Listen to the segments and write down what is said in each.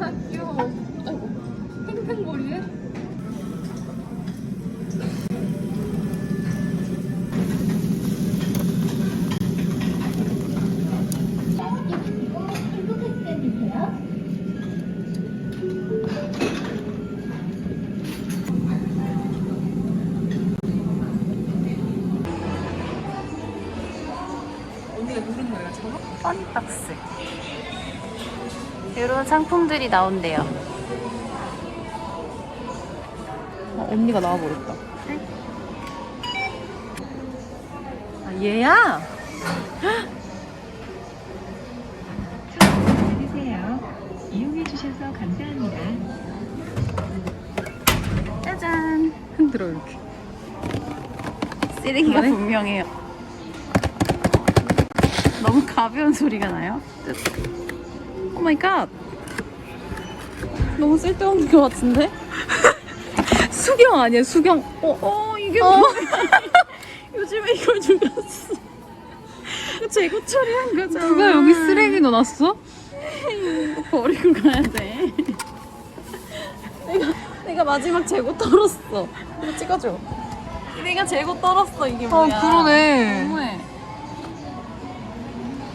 아 귀여워. 아이고 팽팽거리네. 언니가 누른 거야 저거? 써니박스. 이런 상품들이 나온대요. 언니가 나와버렸다. 아 얘야? 드세요. 이용해 주셔서 감사합니다. 짜잔. 흔들어 이렇게. 쓰레기가 그만해? 분명해요. 너무 가벼운 소리가 나요. 오 마이 갓. 너무 쓸데없는 것 같은데? 수경 아니야 수경. 이게 뭐야? 요즘에 이걸 누가 써? 재고 처리한 거잖아. 누가 여기 쓰레기 넣어놨어? 버리고 가야 돼. 내가 마지막 재고 떨었어. 이거 찍어줘. 내가 재고 떨었어. 이게 뭐야? 그러네. 너무해.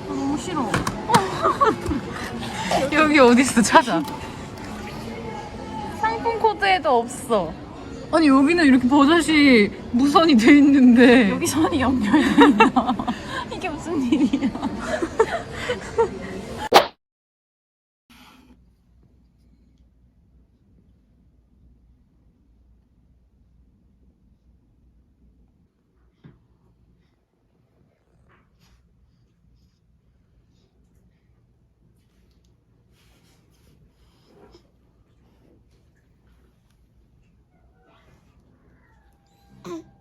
너무 싫어. 여기 어딨어 찾아. 상품 코드에도 없어. 아니 여기는 이렇게 버젓이 무선이 돼 있는데 여기 선이 연결돼 있나? 이게 무슨 일이야?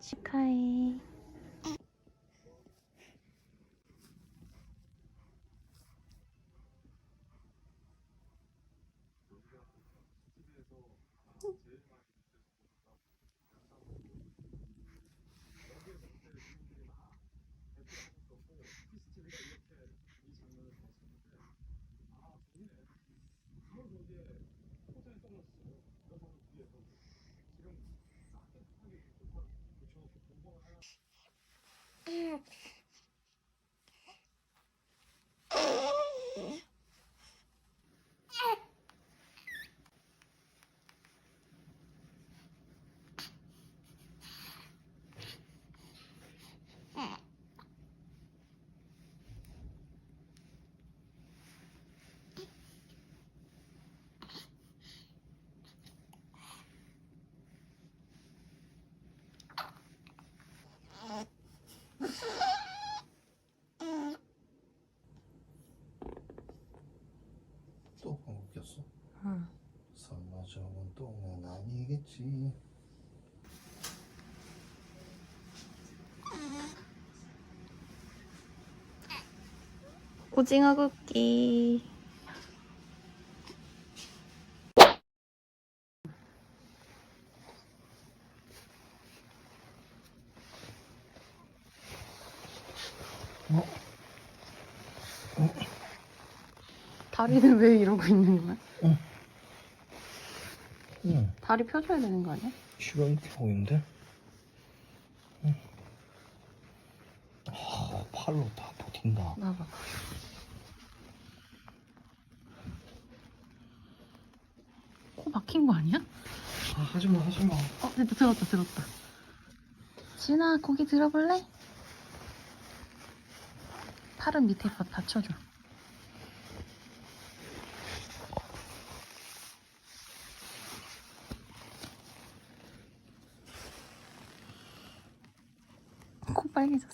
축하해. 또 방귀 꼈어? 응. 설마 저건 똥은 아니겠지? 오징어 굽기. 다리는 왜 이러고 있는 거야? 응. 다리 펴줘야 되는 거 아니야? 싫어 이렇게 하고 있는데? 응. 아, 팔로 다 버틴다. 나봐. 코 막힌 거 아니야? 아, 하지마 하지마. 됐다. 들었다. 진아, 고기 들어볼래? 팔은 밑에 받쳐줘. 코 빨개졌어.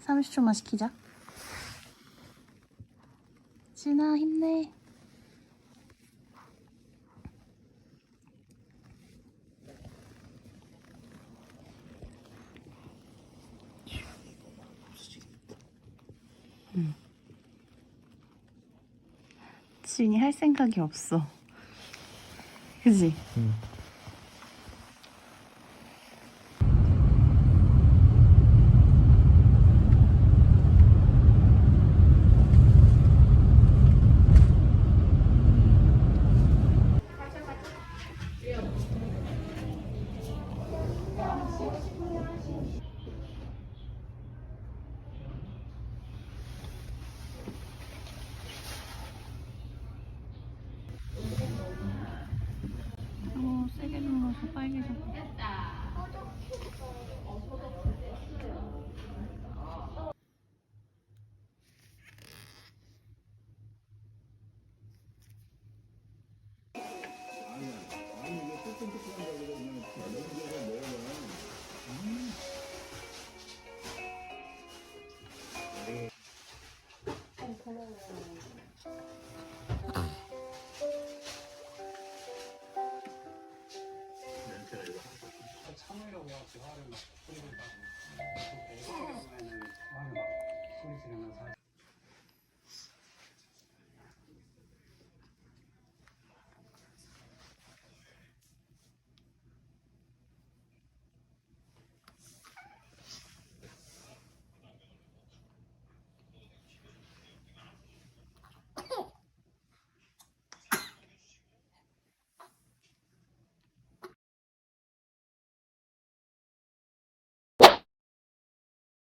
30초만 시키자. 진아, 힘내. 지은이 할 생각이 없어. 그지? 응.